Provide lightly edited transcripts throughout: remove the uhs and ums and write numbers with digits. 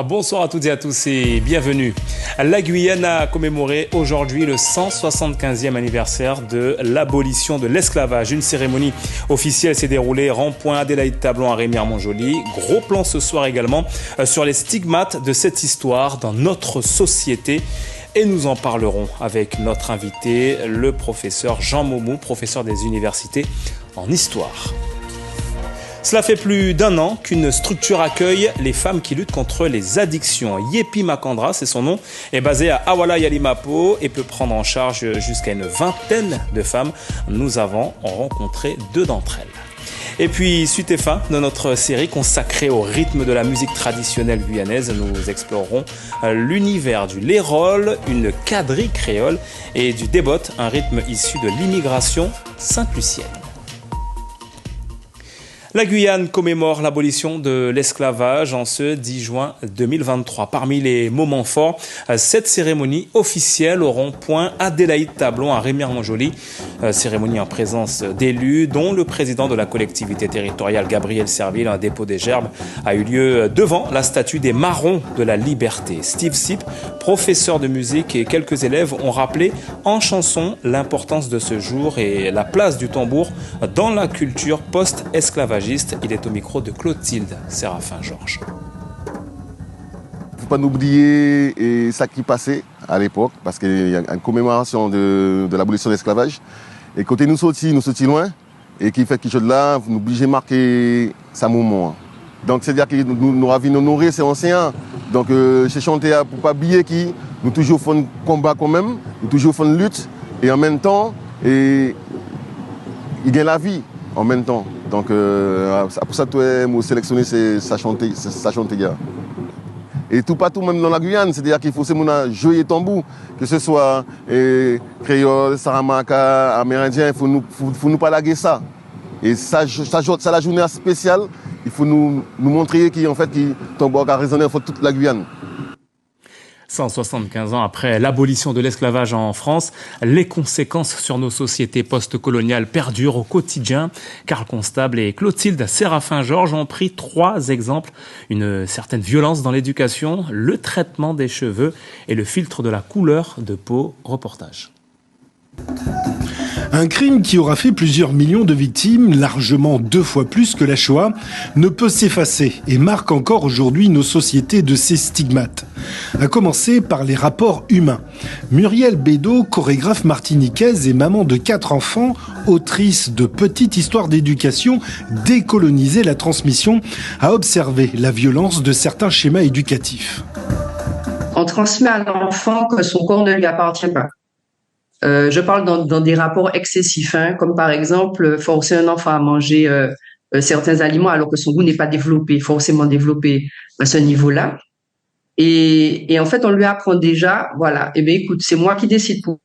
Bonsoir à toutes et à tous et bienvenue. La Guyane a commémoré aujourd'hui le 175e anniversaire de l'abolition de l'esclavage. Une cérémonie officielle s'est déroulée rond-point Adélaïde-Tablon à Remire-Montjoly. Gros plan ce soir également sur les stigmates de cette histoire dans notre société. Et nous en parlerons avec notre invité, le professeur Jean Momou, professeur des universités en histoire. Cela fait plus d'un an qu'une structure accueille les femmes qui luttent contre les addictions. Yepi Makandra, c'est son nom, est basée à Awala Yalimapo et peut prendre en charge jusqu'à une vingtaine de femmes. Nous avons rencontré 2 d'entre elles. Et puis, suite et fin de notre série consacrée au rythme de la musique traditionnelle guyanaise, nous explorerons l'univers du lérol, une quadrille créole et du débot, un rythme issu de l'immigration saint-lucienne. La Guyane commémore l'abolition de l'esclavage en ce 10 juin 2023. Parmi les moments forts, cette cérémonie officielle au rond-point Adélaïde-Tablon à Remire-Montjoly. Cérémonie en présence d'élus, dont le président de la collectivité territoriale Gabriel Serville. Un dépôt des gerbes a eu lieu devant la statue des Marrons de la Liberté. Steve Sip, professeur de musique, et quelques élèves ont rappelé en chanson l'importance de ce jour et la place du tambour dans la culture post-esclavagiste. Il est au micro de Clotilde Séraphin-Georges. Il ne faut pas oublier ça qui passait à l'époque, parce qu'il y a une commémoration de l'abolition de l'esclavage. Et côté nous sortis loin, et qui fait quelque chose là, nous obligons de marquer ce moment. Donc c'est-à-dire que nous avons honoré ces anciens. Donc chez chanter pour ne pas oublier qui nous toujours faisons combat quand même, nous toujours faisons lutte, et en même temps, il y a la vie en même temps. Donc, pour ça, je me sélectionné ça chanter. Et tout partout, même dans la Guyane, c'est-à-dire qu'il faut jouer tambour, que ce soit créole, saramaka, amérindien, il faut nous pas laguer ça. Et ça la journée spéciale, il faut nous montrer qu'en fait, tambour a résonné pour toute la Guyane. 175 ans après l'abolition de l'esclavage en France, les conséquences sur nos sociétés post-coloniales perdurent au quotidien. Karl Constable et Clotilde Séraphin-Georges ont pris 3 exemples. Une certaine violence dans l'éducation, le traitement des cheveux et le filtre de la couleur de peau. Reportage. Un crime qui aura fait plusieurs millions de victimes, largement 2 fois plus que la Shoah, ne peut s'effacer et marque encore aujourd'hui nos sociétés de ses stigmates. À commencer par les rapports humains. Muriel Bédot, chorégraphe martiniquaise et maman de 4 enfants, autrice de Petite histoire d'éducation, décoloniser la transmission, a observé la violence de certains schémas éducatifs. On transmet à l'enfant que son corps ne lui appartient pas. Je parle dans des rapports excessifs, comme par exemple forcer un enfant à manger certains aliments alors que son goût n'est pas forcément développé à ce niveau-là. Et en fait, on lui apprend déjà, voilà, écoute, c'est moi qui décide pour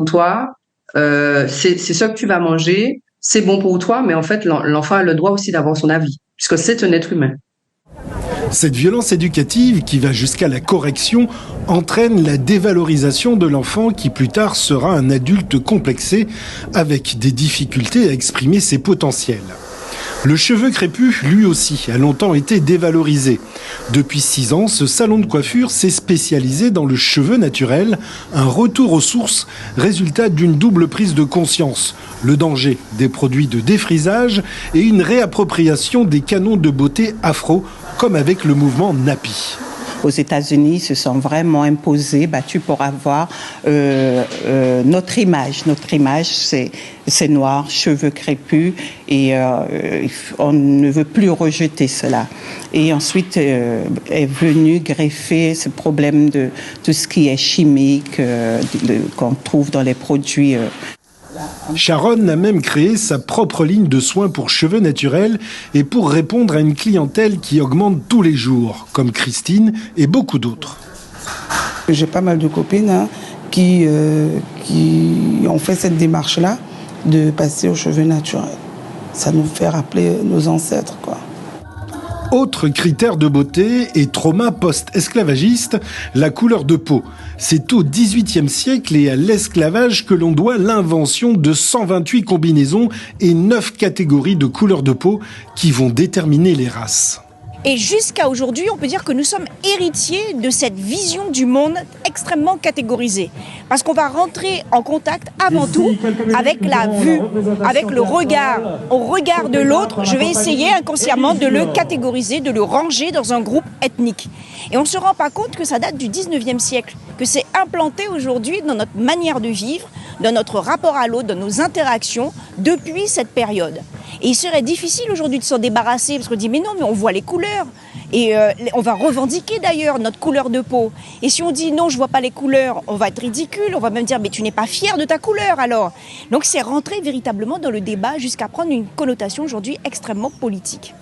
toi, c'est ce que tu vas manger, c'est bon pour toi, mais en fait, l'enfant a le droit aussi d'avoir son avis, puisque c'est un être humain. Cette violence éducative, qui va jusqu'à la correction, entraîne la dévalorisation de l'enfant qui plus tard sera un adulte complexé avec des difficultés à exprimer ses potentiels. Le cheveu crépus, lui aussi, a longtemps été dévalorisé. Depuis 6 ans, ce salon de coiffure s'est spécialisé dans le cheveu naturel, un retour aux sources, résultat d'une double prise de conscience. Le danger des produits de défrisage et une réappropriation des canons de beauté afro, comme avec le mouvement Nappy. Aux États-Unis, ils se sont vraiment imposés, battus pour avoir notre image. Notre image, c'est noir, cheveux crépus, et on ne veut plus rejeter cela. Et ensuite est venu greffer ce problème de tout ce qui est chimique, qu'on trouve dans les produits. Sharon a même créé sa propre ligne de soins pour cheveux naturels et pour répondre à une clientèle qui augmente tous les jours, comme Christine et beaucoup d'autres. J'ai pas mal de copines qui ont fait cette démarche-là de passer aux cheveux naturels. Ça nous fait rappeler nos ancêtres, quoi. Autre critère de beauté et trauma post-esclavagiste, la couleur de peau. C'est au XVIIIe siècle et à l'esclavage que l'on doit l'invention de 128 combinaisons et 9 catégories de couleurs de peau qui vont déterminer les races. Et jusqu'à aujourd'hui, on peut dire que nous sommes héritiers de cette vision du monde extrêmement catégorisée. Parce qu'on va rentrer en contact avant tout avec la vue, avec le regard. Au regard de l'autre, je vais essayer inconsciemment de le catégoriser, de le ranger dans un groupe ethnique. Et on ne se rend pas compte que ça date du 19e siècle, que c'est implanté aujourd'hui dans notre manière de vivre, dans notre rapport à l'autre, dans nos interactions, depuis cette période. Et il serait difficile aujourd'hui de s'en débarrasser, parce qu'on dit mais non, mais on voit les couleurs. Et on va revendiquer d'ailleurs notre couleur de peau. Et si on dit non, je vois pas les couleurs, on va être ridicule, on va même dire mais tu n'es pas fier de ta couleur alors. Donc c'est rentrer véritablement dans le débat jusqu'à prendre une connotation aujourd'hui extrêmement politique.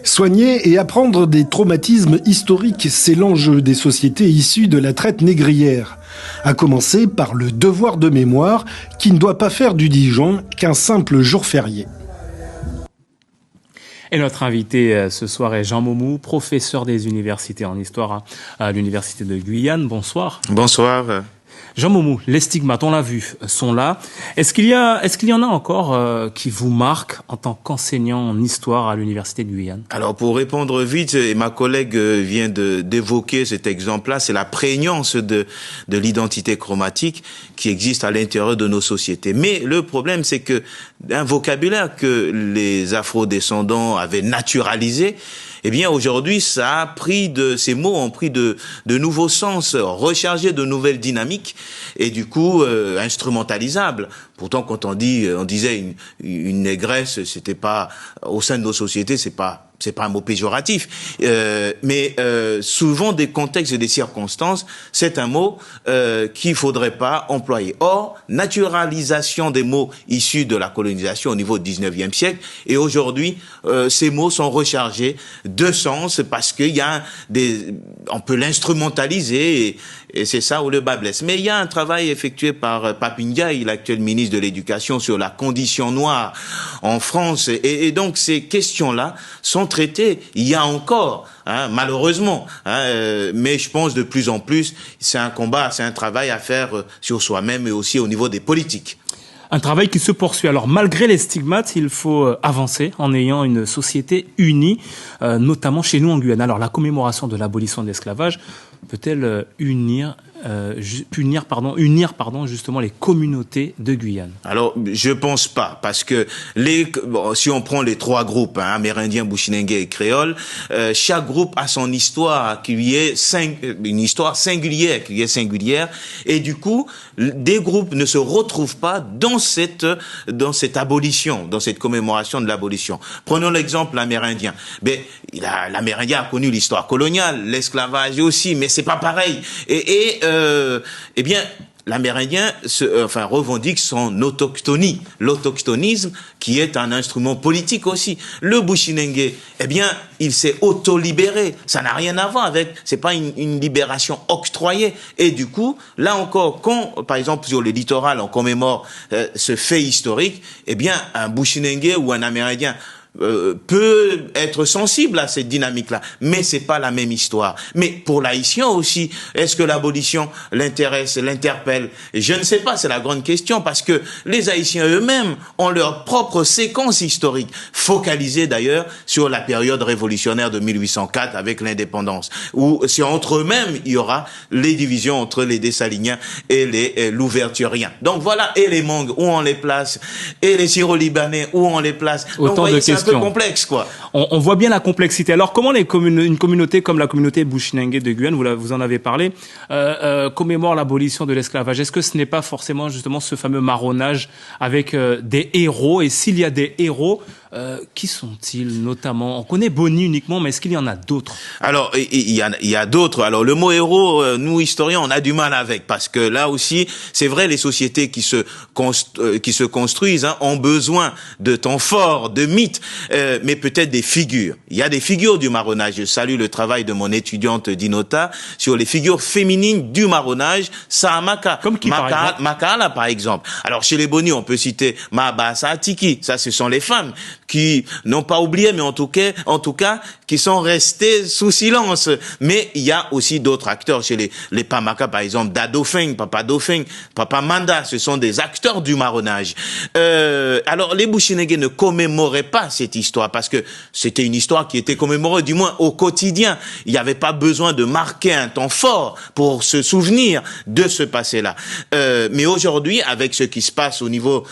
Soigner et apprendre des traumatismes historiques, c'est l'enjeu des sociétés issues de la traite négrière. À commencer par le devoir de mémoire qui ne doit pas faire du 10 juin qu'un simple jour férié. Et notre invité ce soir est Jean Momou, professeur des universités en histoire à l'université de Guyane. Bonsoir. Bonsoir. Jean Momou, les stigmates, on l'a vu, sont là. Est-ce qu'il y en a encore qui vous marquent en tant qu'enseignant en histoire à l'université de Guyane? Alors, pour répondre vite, et ma collègue vient d'évoquer cet exemple-là, c'est la prégnance de l'identité chromatique qui existe à l'intérieur de nos sociétés. Mais le problème, c'est que un vocabulaire que les afro-descendants avaient naturalisé, eh bien, aujourd'hui, ces mots ont pris de nouveaux sens, rechargés de nouvelles dynamiques et du coup, instrumentalisables. Pourtant, quand on disait une négresse, c'était pas, au sein de nos sociétés, c'est pas un mot péjoratif, mais souvent des contextes et des circonstances, c'est un mot qu'il faudrait pas employer. Or, naturalisation des mots issus de la colonisation au niveau du 19e siècle, et aujourd'hui, ces mots sont rechargés de sens parce qu'il y a on peut l'instrumentaliser et c'est ça où le bas blesse. Mais il y a un travail effectué par Pape Ndiaye, l'actuel ministre de l'Éducation, sur la condition noire en France. Et donc, ces questions-là sont traitées. Il y a encore, malheureusement, mais je pense de plus en plus, c'est un combat, c'est un travail à faire sur soi-même et aussi au niveau des politiques. Un travail qui se poursuit. Alors, malgré les stigmates, il faut avancer en ayant une société unie, notamment chez nous en Guyane. Alors, la commémoration de l'abolition de l'esclavage peut-elle unir justement les communautés de Guyane? Alors, je pense pas, parce que si on prend les trois groupes, amérindien, bushinengue et créole, chaque groupe a son histoire une histoire singulière, et du coup, des groupes ne se retrouvent pas dans cette abolition, dans cette commémoration de l'abolition. Prenons l'exemple amérindien. L'amérindien a connu l'histoire coloniale, l'esclavage aussi, mais c'est pas pareil. Eh bien, l'Amérindien revendique son autochtonie, l'autochtonisme qui est un instrument politique aussi. Le Bushinengue, eh bien, il s'est auto-libéré. Ça n'a rien à voir c'est pas une libération octroyée. Et du coup, là encore, quand, par exemple, sur le littoral, on commémore ce fait historique, eh bien, un Bushinengue ou un Amérindien peut être sensible à cette dynamique-là, mais c'est pas la même histoire. Mais pour l'haïtien aussi, est-ce que l'abolition l'intéresse, l'interpelle? Je ne sais pas, c'est la grande question, parce que les Haïtiens eux-mêmes ont leur propre séquence historique, focalisée d'ailleurs sur la période révolutionnaire de 1804 avec l'indépendance, où c'est entre eux-mêmes il y aura les divisions entre les Dessaliniens et les Louverturiens. Donc voilà, et les Mangues, où on les place, et les Syro-Libanais, où on les place. Autant de questions. C'est un peu complexe, quoi. On voit bien la complexité. Alors, comment une communauté comme la communauté Bushinengue de Guyane, vous en avez parlé, commémore l'abolition de l'esclavage? Est-ce que ce n'est pas forcément justement ce fameux marronnage avec des héros? Et s'il y a des héros, qui sont-ils notamment? On connaît Boni uniquement, mais est-ce qu'il y en a d'autres? Alors, il y a d'autres. Alors, le mot héros, nous historiens, on a du mal avec, parce que là aussi, c'est vrai, les sociétés qui se construisent ont besoin de temps forts, de mythes, mais peut-être des figures. Il y a des figures du marronnage. Je salue le travail de mon étudiante Dinota sur les figures féminines du marronnage, Saamaka. Comme qui, par exemple? Makala, par exemple. Alors, chez les Boni, on peut citer Mabasa Atiki. Ça, ce sont les femmes qui n'ont pas oublié, mais en tout cas, qui sont restés sous silence. Mais il y a aussi d'autres acteurs chez les Pamaka, par exemple, Dadofeng, Papa Dofeng, Papa Manda. Ce sont des acteurs du marronnage. Alors, les Bushinengue ne commémoraient pas cette histoire, parce que c'était une histoire qui était commémorée, du moins au quotidien. Il n'y avait pas besoin de marquer un temps fort pour se souvenir de ce passé-là. Mais aujourd'hui, avec ce qui se passe au niveau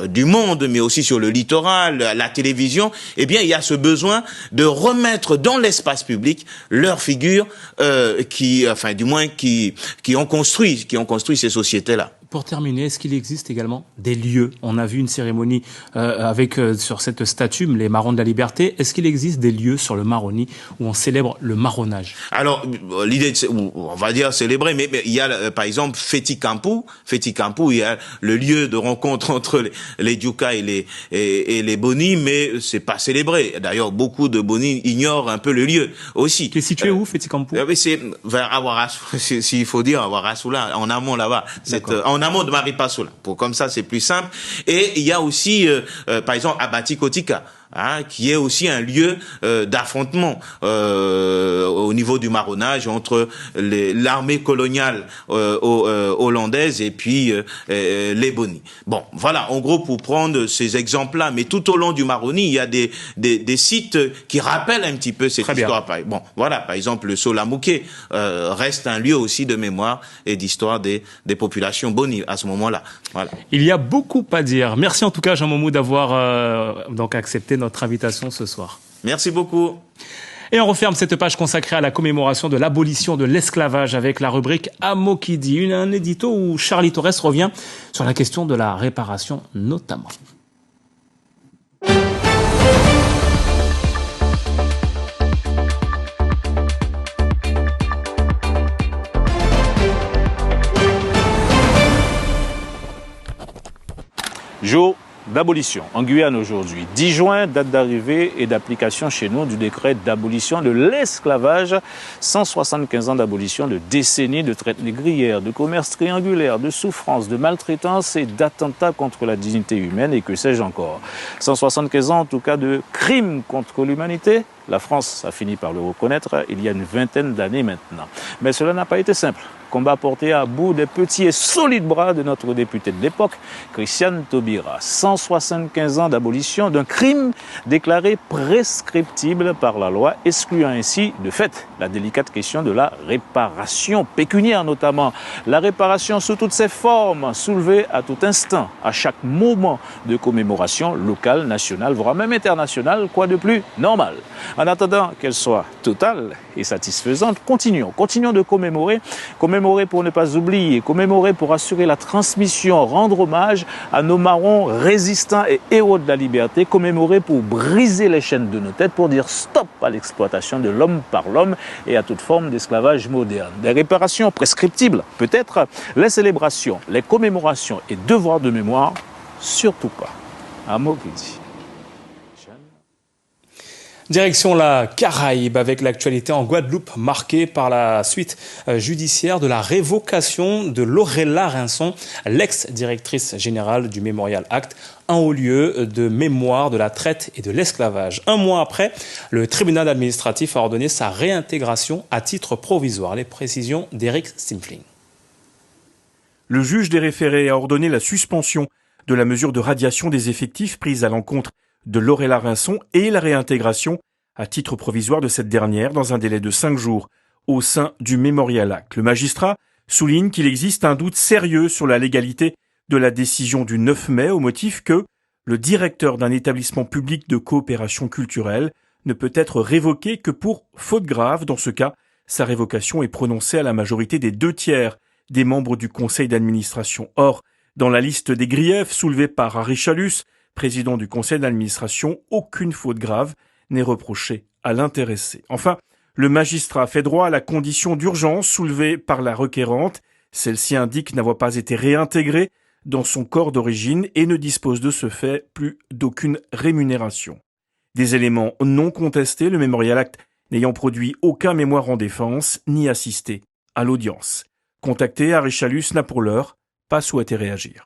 du monde, mais aussi sur le littoral, la télévision, eh bien, il y a ce besoin de remettre dans l'espace public leurs figures qui ont construit ces sociétés-là. Pour terminer, est-ce qu'il existe également des lieux? On a vu une cérémonie sur cette statue, les marrons de la liberté. Est-ce qu'il existe des lieux sur le Maroni où on célèbre le marronnage? Alors, l'idée, on va dire célébrer, mais il y a par exemple Feti Kampu, il y a le lieu de rencontre entre les Diouka et les Boni, mais c'est pas célébré. D'ailleurs, beaucoup de Boni ignorent un peu le lieu aussi. Qui est situé où, Feti Kampu? C'est vers Awarasoula, s'il faut dire Awarasoula, en amont là-bas. En amont de Maripasoula. Comme ça, c'est plus simple. Et il y a aussi, par exemple, Abati Kotika, qui est aussi un lieu d'affrontement au niveau du marronnage entre l'armée coloniale hollandaise et puis les Boni. Bon, voilà, en gros, pour prendre ces exemples-là, mais tout au long du Maroni, il y a des sites qui rappellent un petit peu cette histoire. Bon, voilà, par exemple, le Solamouké reste un lieu aussi de mémoire et d'histoire des populations Boni à ce moment-là. Voilà. Il y a beaucoup à dire. Merci en tout cas, Jean Momou, d'avoir donc accepté notre invitation ce soir. Merci beaucoup. Et on referme cette page consacrée à la commémoration de l'abolition de l'esclavage avec la rubrique Amokidi, un édito où Charlie Torres revient sur la question de la réparation notamment. Jour d'abolition en Guyane aujourd'hui. 10 juin, date d'arrivée et d'application chez nous du décret d'abolition de l'esclavage. 175 ans d'abolition, de décennies de traite négrière, de commerce triangulaire, de souffrance, de maltraitance et d'attentats contre la dignité humaine et que sais-je encore. 175 ans en tout cas de crimes contre l'humanité. La France a fini par le reconnaître il y a une vingtaine d'années maintenant. Mais cela n'a pas été simple. Combat porté à bout des petits et solides bras de notre député de l'époque, Christiane Taubira. 175 ans d'abolition d'un crime déclaré prescriptible par la loi, excluant ainsi de fait la délicate question de la réparation pécuniaire notamment. La réparation sous toutes ses formes, soulevée à tout instant, à chaque moment de commémoration locale, nationale, voire même internationale, quoi de plus normal. En attendant qu'elle soit totale et satisfaisante, continuons de commémorer pour ne pas oublier, commémorer pour assurer la transmission, rendre hommage à nos marrons résistants et héros de la liberté, commémorer pour briser les chaînes de nos têtes, pour dire stop à l'exploitation de l'homme par l'homme et à toute forme d'esclavage moderne. Des réparations prescriptibles, peut-être, les célébrations, les commémorations et devoirs de mémoire, surtout pas. Amokidi. Direction la Caraïbe avec l'actualité en Guadeloupe marquée par la suite judiciaire de la révocation de Lorella Rinson, l'ex-directrice générale du Memorial Act, un haut lieu de mémoire de la traite et de l'esclavage. Un mois après, le tribunal administratif a ordonné sa réintégration à titre provisoire. Les précisions d'Éric Stimfling. Le juge des référés a ordonné la suspension de la mesure de radiation des effectifs prise à l'encontre de Lorella Rinson et la réintégration à titre provisoire de cette dernière dans un délai de 5 jours au sein du Memorial Act. Le magistrat souligne qu'il existe un doute sérieux sur la légalité de la décision du 9 mai au motif que le directeur d'un établissement public de coopération culturelle ne peut être révoqué que pour faute grave. Dans ce cas, sa révocation est prononcée à la majorité des 2/3 des membres du conseil d'administration. Or, dans la liste des griefs soulevés par Harry Chalus, président du conseil d'administration, aucune faute grave n'est reprochée à l'intéressé. Enfin, le magistrat fait droit à la condition d'urgence soulevée par la requérante. Celle-ci indique n'avoir pas été réintégrée dans son corps d'origine et ne dispose de ce fait plus d'aucune rémunération. Des éléments non contestés, le Memorial Act n'ayant produit aucun mémoire en défense ni assisté à l'audience. Contacté, Harry Chalus n'a pour l'heure pas souhaité réagir.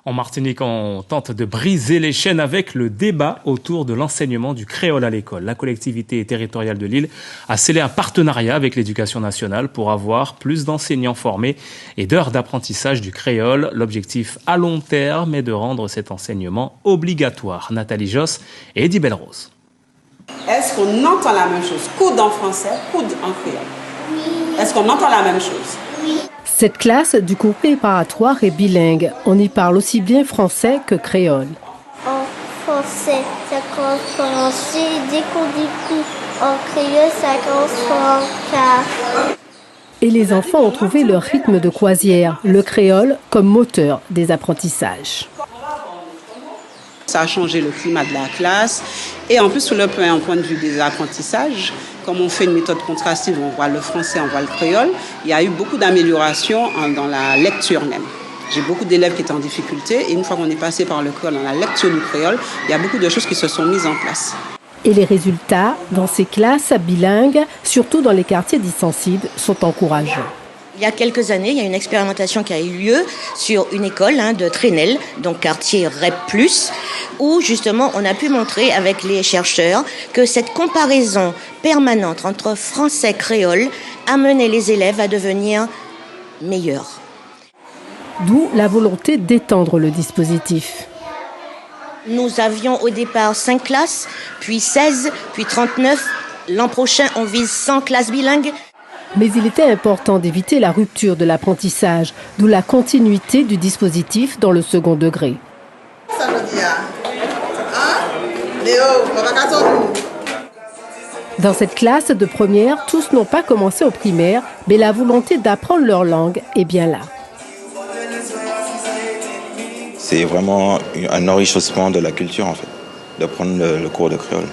En Martinique, on tente de briser les chaînes avec le débat autour de l'enseignement du créole à l'école. La collectivité territoriale de l'île a scellé un partenariat avec l'Éducation nationale pour avoir plus d'enseignants formés et d'heures d'apprentissage du créole. L'objectif à long terme est de rendre cet enseignement obligatoire. Nathalie Josse et Eddie Belrose. Est-ce qu'on entend la même chose? Coude en français, coude en créole. Oui. Est-ce qu'on entend la même chose? Oui. Cette classe du cours préparatoire est bilingue. On y parle aussi bien français que créole. En français, ça commence par un C. Dès qu'on dit coup en créole, ça commence par un K. Et les enfants ont trouvé leur rythme de croisière, le créole comme moteur des apprentissages. Ça a changé le climat de la classe. Et en plus, sur le point de vue des apprentissages, comme on fait une méthode contrastive, on voit le français, on voit le créole, il y a eu beaucoup d'améliorations dans la lecture même. J'ai beaucoup d'élèves qui étaient en difficulté et une fois qu'on est passé par le créole, dans la lecture du créole, il y a beaucoup de choses qui se sont mises en place. Et les résultats dans ces classes bilingues, surtout dans les quartiers dyssensibles, sont encourageants. Il y a quelques années, il y a une expérimentation qui a eu lieu sur une école de Trénel, donc quartier REP+, où justement on a pu montrer avec les chercheurs que cette comparaison permanente entre français et créole amenait les élèves à devenir meilleurs. D'où la volonté d'étendre le dispositif. Nous avions au départ 5 classes, puis 16, puis 39. L'an prochain, on vise 100 classes bilingues. Mais il était important d'éviter la rupture de l'apprentissage, d'où la continuité du dispositif dans le second degré. Dans cette classe de première, tous n'ont pas commencé au primaire, mais la volonté d'apprendre leur langue est bien là. C'est vraiment un enrichissement de la culture, en fait, d'apprendre le cours de créole.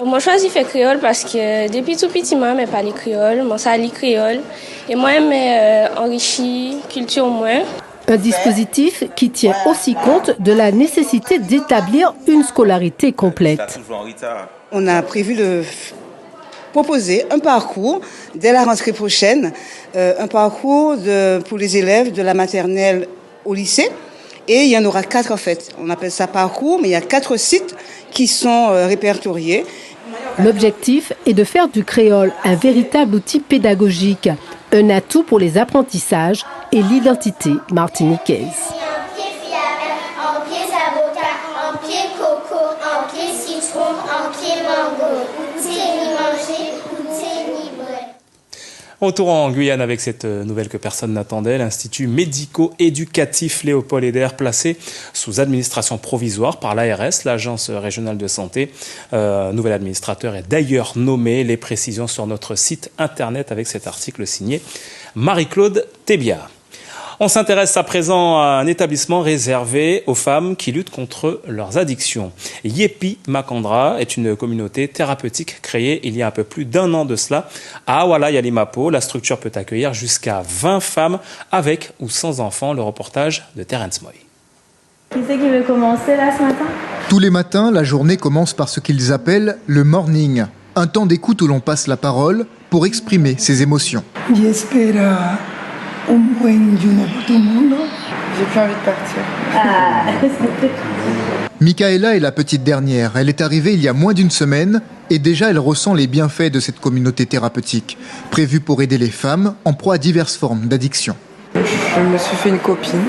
Moi, je choisis faire créole parce que depuis tout petit, moi, je parle créole, moi, ça lit créole. Et moi, je enrichis culture moins. Un dispositif qui tient aussi compte de la nécessité d'établir une scolarité complète. On a prévu de proposer un parcours dès la rentrée prochaine, un parcours pour les élèves de la maternelle au lycée. Et il y en aura 4 en fait. On appelle ça parcours, mais il y a 4 sites qui sont répertoriés. L'objectif est de faire du créole un véritable outil pédagogique, un atout pour les apprentissages et l'identité martiniquaise. Retour en Guyane avec cette nouvelle que personne n'attendait, l'Institut médico-éducatif Léopold Eder, placé sous administration provisoire par l'ARS, l'Agence régionale de santé. Nouvel administrateur est d'ailleurs nommé. Les précisions sur notre site internet avec cet article signé Marie-Claude Tébia. On s'intéresse à présent à un établissement réservé aux femmes qui luttent contre leurs addictions. Yepi Makandra est une communauté thérapeutique créée il y a un peu plus d'1 an de cela. À Awala Yalimapo, la structure peut accueillir jusqu'à 20 femmes avec ou sans enfants. Le reportage de Terence Moy. Qui c'est qui veut commencer là ce matin? Tous les matins, la journée commence par ce qu'ils appellent le morning. Un temps d'écoute où l'on passe la parole pour exprimer ses émotions. J'espère un bon journée pour tout le monde. J'ai plus envie de partir. Michaela est la petite dernière. Elle est arrivée il y a moins d'1 semaine et déjà elle ressent les bienfaits de cette communauté thérapeutique, prévue pour aider les femmes en proie à diverses formes d'addiction. Je me suis fait une copine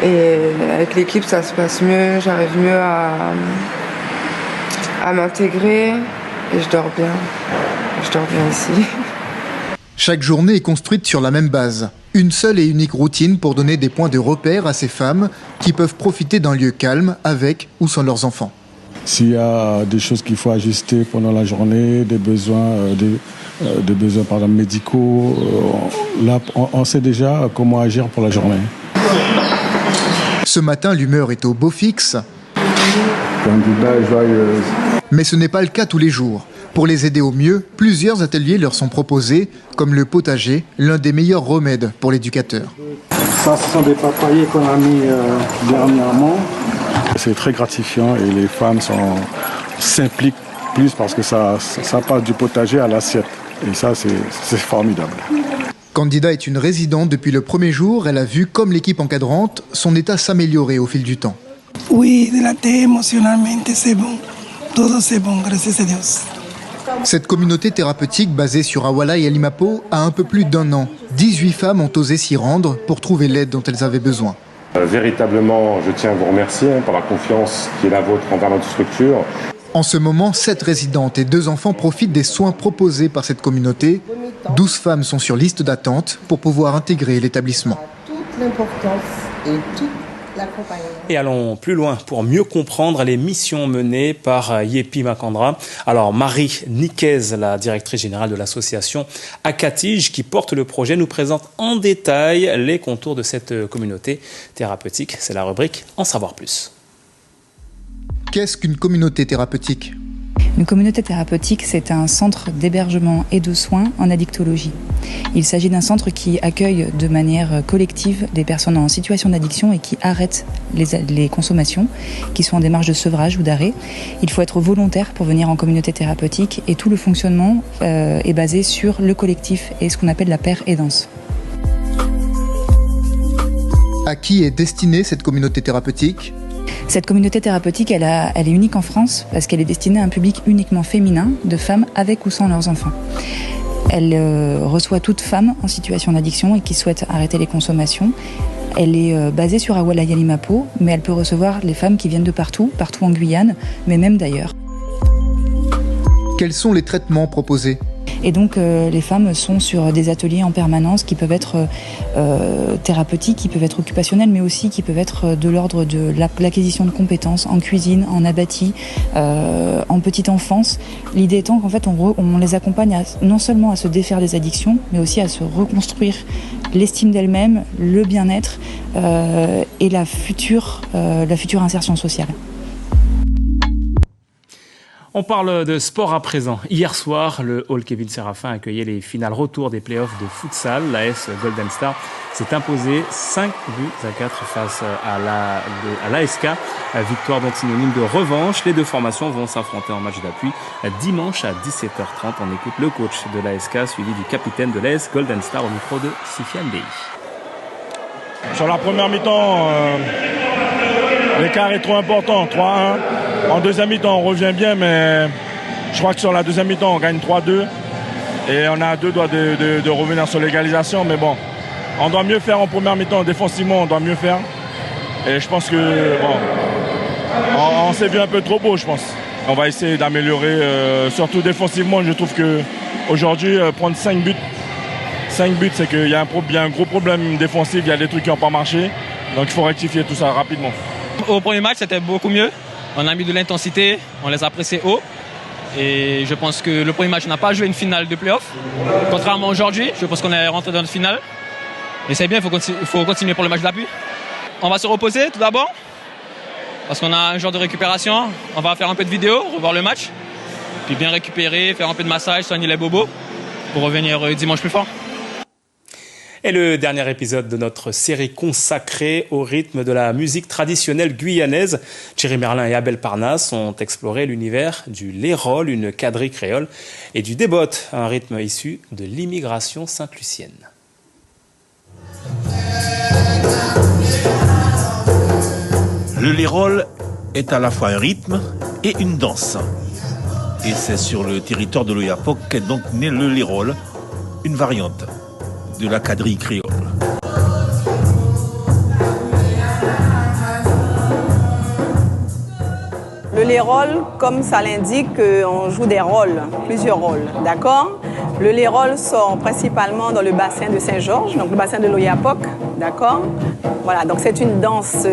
et avec l'équipe ça se passe mieux, j'arrive mieux à m'intégrer et je dors bien. Je dors bien ici. Chaque journée est construite sur la même base. Une seule et unique routine pour donner des points de repère à ces femmes qui peuvent profiter d'un lieu calme avec ou sans leurs enfants. S'il y a des choses qu'il faut ajuster pendant la journée, des besoins, par exemple, médicaux, là, on sait déjà comment agir pour la journée. Ce matin, l'humeur est au beau fixe. Candidat joyeuse. Mais ce n'est pas le cas tous les jours. Pour les aider au mieux, plusieurs ateliers leur sont proposés, comme le potager, l'un des meilleurs remèdes pour l'éducateur. Ça, ce sont des papayers qu'on a mis dernièrement. C'est très gratifiant et les femmes s'impliquent plus parce que ça passe du potager à l'assiette. Et ça, c'est formidable. Candida est une résidente depuis le premier jour. Elle a vu, comme l'équipe encadrante, son état s'améliorer au fil du temps. Oui, de la tête, émotionnellement, c'est bon. Tout c'est bon, grâce à Dieu. Cette communauté thérapeutique basée sur Awala et Alimapo a un peu plus d'1 an. 18 femmes ont osé s'y rendre pour trouver l'aide dont elles avaient besoin. Véritablement, je tiens à vous remercier pour la confiance qui est la vôtre envers notre structure. En ce moment, 7 résidentes et 2 enfants profitent des soins proposés par cette communauté. 12 femmes sont sur liste d'attente pour pouvoir intégrer l'établissement. Toute l'importance et toute l'accompagnement. Et allons plus loin pour mieux comprendre les missions menées par Yepi Makandra. Alors Marie Niquez, la directrice générale de l'association Akatige qui porte le projet, nous présente en détail les contours de cette communauté thérapeutique. C'est la rubrique En savoir plus. Qu'est-ce qu'une communauté thérapeutique ? Une communauté thérapeutique, c'est un centre d'hébergement et de soins en addictologie. Il s'agit d'un centre qui accueille de manière collective des personnes en situation d'addiction et qui arrête les consommations, qui sont en démarche de sevrage ou d'arrêt. Il faut être volontaire pour venir en communauté thérapeutique et tout le fonctionnement est basé sur le collectif et ce qu'on appelle la paire aidance. À qui est destinée cette communauté thérapeutique ? Cette communauté thérapeutique, elle est unique en France parce qu'elle est destinée à un public uniquement féminin, de femmes avec ou sans leurs enfants. Elle reçoit toute femme en situation d'addiction et qui souhaite arrêter les consommations. Elle est basée sur Awala et Alimapo, mais elle peut recevoir les femmes qui viennent de partout en Guyane, mais même d'ailleurs. Quels sont les traitements proposés ? Et donc les femmes sont sur des ateliers en permanence qui peuvent être thérapeutiques, qui peuvent être occupationnels, mais aussi qui peuvent être de l'ordre de l'acquisition de compétences en cuisine, en abatis, en petite enfance. L'idée étant qu'en fait on les accompagne non seulement à se défaire des addictions, mais aussi à se reconstruire l'estime d'elles-mêmes, le bien-être et la future insertion sociale. On parle de sport à présent. Hier soir, le hall Kevin Séraphin accueillait les finales retour des playoffs de futsal. L'AS Golden Star s'est imposé 5-4 face à l'ASK. Victoire donc synonyme de revanche. Les deux formations vont s'affronter en match d'appui dimanche à 17h30. On écoute le coach de l'ASK suivi du capitaine de l'AS Golden Star au micro de Sifiane Bey. Sur la première mi-temps, l'écart est trop important, 3-1. En deuxième mi-temps, on revient bien, mais je crois que sur la deuxième mi-temps, on gagne 3-2. Et on a 2 doigts de revenir sur l'égalisation. Mais bon, on doit mieux faire en première mi-temps. Défensivement, on doit mieux faire. Et je pense que, on s'est vu un peu trop beau, je pense. On va essayer d'améliorer, surtout défensivement. Je trouve qu'aujourd'hui, prendre 5 buts, c'est qu'il y a un gros problème défensif. Il y a des trucs qui n'ont pas marché. Donc il faut rectifier tout ça rapidement. Au premier match, c'était beaucoup mieux. On a mis de l'intensité, on les a pressés haut. Et je pense que le premier match, on n'a pas joué une finale de play-off. Contrairement à aujourd'hui, je pense qu'on est rentré dans une finale. Et c'est bien, il faut continuer pour le match d'appui. On va se reposer tout d'abord, parce qu'on a un genre de récupération. On va faire un peu de vidéo, revoir le match. Puis bien récupérer, faire un peu de massage, soigner les bobos, pour revenir dimanche plus fort. Et le dernier épisode de notre série consacrée au rythme de la musique traditionnelle guyanaise. Thierry Merlin et Abel Parnasse ont exploré l'univers du lérol, une quadrille créole, et du débot, un rythme issu de l'immigration sainte-lucienne. Le lérol est à la fois un rythme et une danse. Et c'est sur le territoire de l'Oyapock qu'est donc né le lérol, une variante de la quadrille créole. Le lérol, comme ça l'indique, on joue des rôles, plusieurs rôles, d'accord? Le lérol sort principalement dans le bassin de Saint-Georges, donc le bassin de l'Oyapock, d'accord? Voilà, donc c'est une danse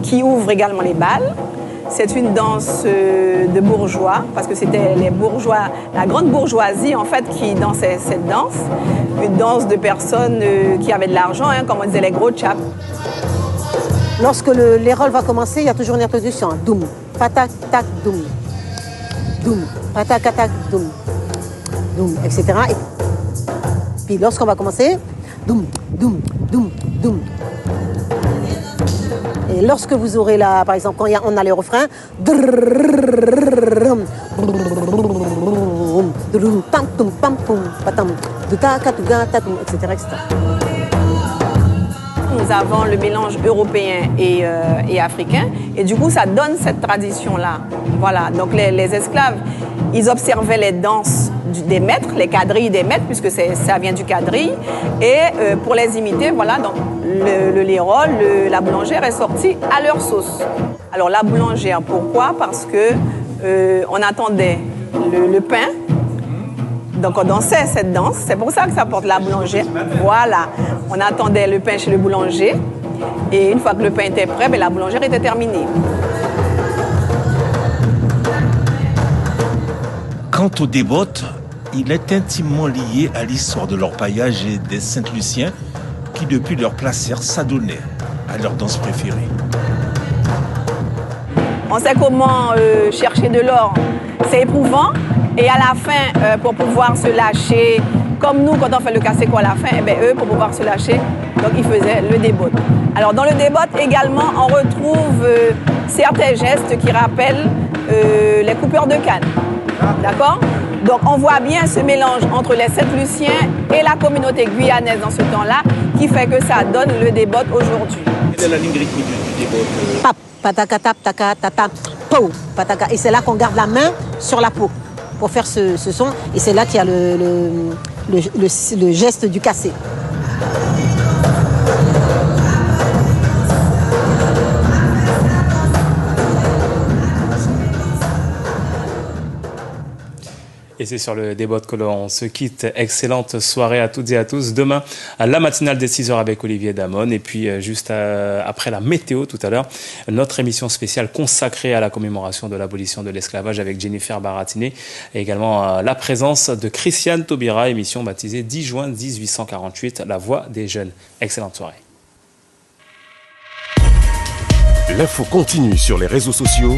qui ouvre également les bals. C'est une danse de bourgeois, parce que c'était les bourgeois, la grande bourgeoisie en fait qui dansait cette danse. Une danse de personnes qui avaient de l'argent, comme on disait les gros chaps. Lorsque le lérol va commencer, il y a toujours une introduction. Doum, patak, tak, doum. Doum, patak, tak, doum. Doum, etc. Et puis lorsqu'on va commencer, doum, doum, doum, doum. Et lorsque vous aurez là, par exemple, quand on a le refrain, etc. Nous avons le mélange européen et africain, et du coup, ça donne cette tradition-là. Voilà, donc les esclaves, ils observaient les danses des maîtres, les quadrilles des maîtres, puisque ça vient du quadrille, et pour les imiter, voilà, donc le lérol, la boulangère est sortie à leur sauce. Alors la boulangère, pourquoi? Parce que on attendait le pain. Donc on dansait cette danse, c'est pour ça que ça porte la boulangère. Voilà, on attendait le pain chez le boulanger et une fois que le pain était prêt, la boulangère était terminée. Quant aux débottes, il est intimement lié à l'histoire de l'orpaillage et des Saint-Luciens qui depuis leur placère s'adonnaient à leur danse préférée. On sait comment chercher de l'or, c'est éprouvant. Et à la fin, pour pouvoir se lâcher, comme nous, quand on fait le casse-quoi à la fin, eux, pour pouvoir se lâcher, donc ils faisaient le débotte. Alors dans le débotte également, on retrouve certains gestes qui rappellent les coupeurs de canne. D'accord? Donc on voit bien ce mélange entre les Saint-Luciens et la communauté guyanaise dans ce temps-là, qui fait que ça donne le débotte aujourd'hui. Quelle est la ligne rythmique du débotte? Pap, pataka, tap, taka, tata, pou, pataka. Et c'est là qu'on garde la main sur la peau pour faire ce son. Et c'est là qu'il y a le geste du cassé. Et c'est sur le débotte que l'on se quitte. Excellente soirée à toutes et à tous. Demain, à la matinale des 6h avec Olivier Damon. Et puis, juste après la météo tout à l'heure, notre émission spéciale consacrée à la commémoration de l'abolition de l'esclavage avec Jennifer Baratiné. Et également la présence de Christiane Taubira, émission baptisée 10 juin 1848, La Voix des Jeunes. Excellente soirée. L'info continue sur les réseaux sociaux.